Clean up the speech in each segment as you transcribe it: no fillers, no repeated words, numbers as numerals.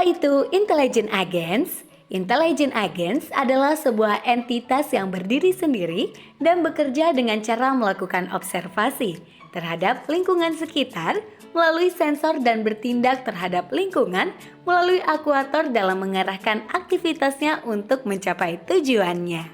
Apa itu intelligent agents? Intelligent agents adalah sebuah entitas yang berdiri sendiri dan bekerja dengan cara melakukan observasi terhadap lingkungan sekitar melalui sensor dan bertindak terhadap lingkungan melalui aktuator dalam mengarahkan aktivitasnya untuk mencapai tujuannya.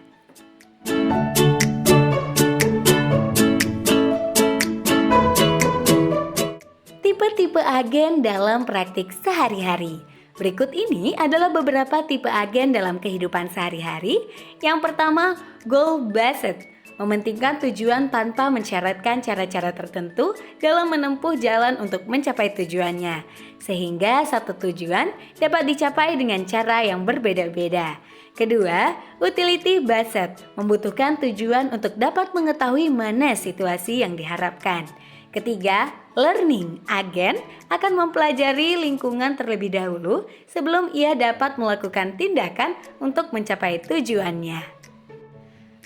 Tipe-tipe agen dalam praktik sehari-hari. Berikut ini adalah beberapa tipe agen dalam kehidupan sehari-hari. Yang pertama, goal-based, mementingkan tujuan tanpa mensyaratkan cara-cara tertentu dalam menempuh jalan untuk mencapai tujuannya, sehingga satu tujuan dapat dicapai dengan cara yang berbeda-beda. Kedua, utility-based, membutuhkan tujuan untuk dapat mengetahui mana situasi yang diharapkan. Ketiga, learning. Agen akan mempelajari lingkungan terlebih dahulu sebelum ia dapat melakukan tindakan untuk mencapai tujuannya.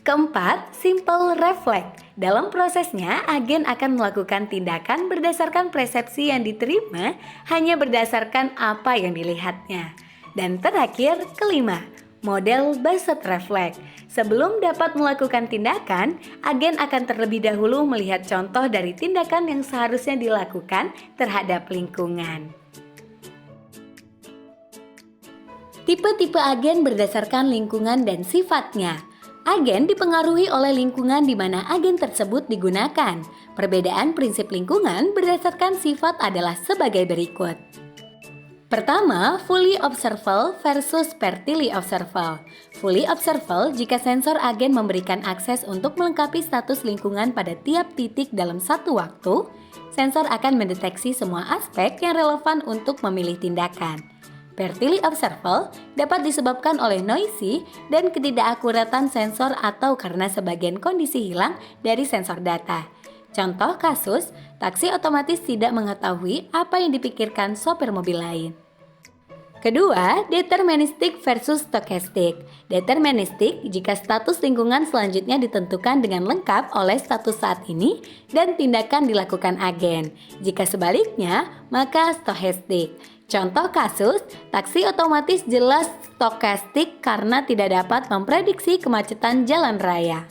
Keempat, simple reflect. Dalam prosesnya, agen akan melakukan tindakan berdasarkan persepsi yang diterima hanya berdasarkan apa yang dilihatnya. Dan terakhir, kelima, model based reflect. Sebelum dapat melakukan tindakan, agen akan terlebih dahulu melihat contoh dari tindakan yang seharusnya dilakukan terhadap lingkungan. Tipe-tipe agen berdasarkan lingkungan dan sifatnya. Agen dipengaruhi oleh lingkungan di mana agen tersebut digunakan. Perbedaan prinsip lingkungan berdasarkan sifat adalah sebagai berikut. Pertama, fully observable versus partly observable. Fully observable jika sensor agen memberikan akses untuk melengkapi status lingkungan pada tiap titik dalam satu waktu, sensor akan mendeteksi semua aspek yang relevan untuk memilih tindakan. Partly observable dapat disebabkan oleh noisy dan ketidakakuratan sensor atau karena sebagian kondisi hilang dari sensor data. Contoh kasus, taksi otomatis tidak mengetahui apa yang dipikirkan sopir mobil lain. Kedua, deterministic versus stochastic. Deterministic jika status lingkungan selanjutnya ditentukan dengan lengkap oleh status saat ini dan tindakan dilakukan agen. Jika sebaliknya, maka stochastic. Contoh kasus, taksi otomatis jelas stochastic karena tidak dapat memprediksi kemacetan jalan raya.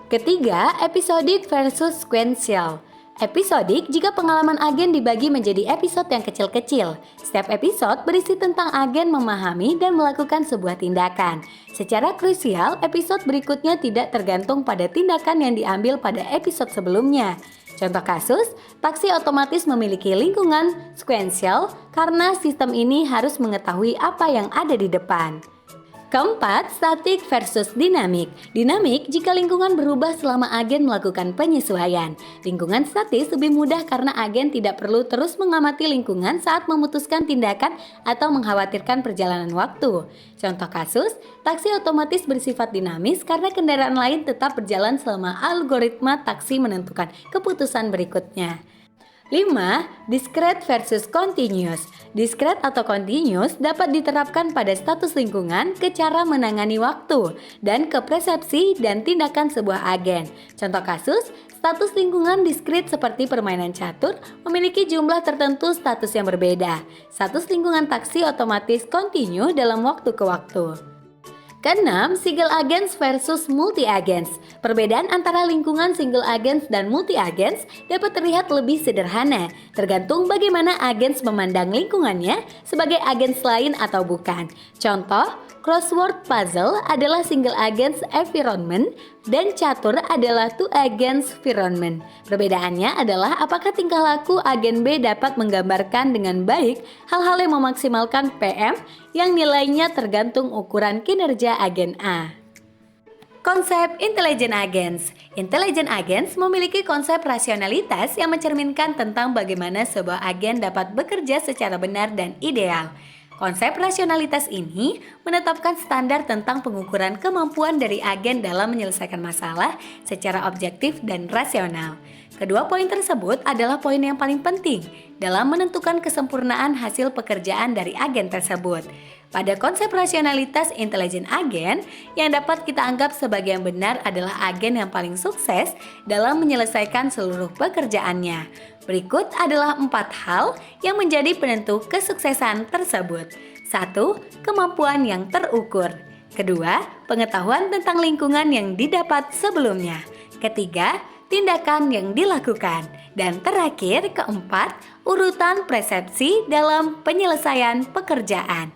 Ketiga, episodic versus sequential. Episodik jika pengalaman agen dibagi menjadi episode yang kecil-kecil. Setiap episode berisi tentang agen memahami dan melakukan sebuah tindakan. Secara krusial, episode berikutnya tidak tergantung pada tindakan yang diambil pada episode sebelumnya. Contoh kasus, taksi otomatis memiliki lingkungan sequential karena sistem ini harus mengetahui apa yang ada di depan. Keempat, static versus dinamik. Dinamik jika lingkungan berubah selama agen melakukan penyesuaian. Lingkungan statis lebih mudah karena agen tidak perlu terus mengamati lingkungan saat memutuskan tindakan atau mengkhawatirkan perjalanan waktu. Contoh kasus, taksi otomatis bersifat dinamis karena kendaraan lain tetap berjalan selama algoritma taksi menentukan keputusan berikutnya. 5. Discrete versus continuous. Discrete atau continuous dapat diterapkan pada status lingkungan ke cara menangani waktu dan ke persepsi dan tindakan sebuah agen. Contoh kasus, status lingkungan discrete seperti permainan catur memiliki jumlah tertentu status yang berbeda. Status lingkungan taksi otomatis continue dalam waktu ke waktu. Keenam, single agents versus multi agents. Perbedaan antara lingkungan single agents dan multi agents dapat terlihat lebih sederhana, tergantung bagaimana agents memandang lingkungannya sebagai agents lain atau bukan. Contoh, crossword puzzle adalah single agents environment dan catur adalah two agents environment. Perbedaannya adalah apakah tingkah laku agen B dapat menggambarkan dengan baik hal-hal yang memaksimalkan PM yang nilainya tergantung ukuran kinerja agen A. Konsep Intelligent Agents. Intelligent Agents memiliki konsep rasionalitas yang mencerminkan tentang bagaimana sebuah agen dapat bekerja secara benar dan ideal. Konsep rasionalitas ini menetapkan standar tentang pengukuran kemampuan dari agen dalam menyelesaikan masalah secara objektif dan rasional. Kedua poin tersebut adalah poin yang paling penting dalam menentukan kesempurnaan hasil pekerjaan dari agen tersebut. Pada konsep rasionalitas intelijen agen, yang dapat kita anggap sebagai yang benar adalah agen yang paling sukses dalam menyelesaikan seluruh pekerjaannya. Berikut adalah 4 hal yang menjadi penentu kesuksesan tersebut. 1. Kemampuan yang terukur. Kedua, pengetahuan tentang lingkungan yang didapat sebelumnya. Ketiga, tindakan yang dilakukan. Dan terakhir, keempat, urutan persepsi dalam penyelesaian pekerjaan.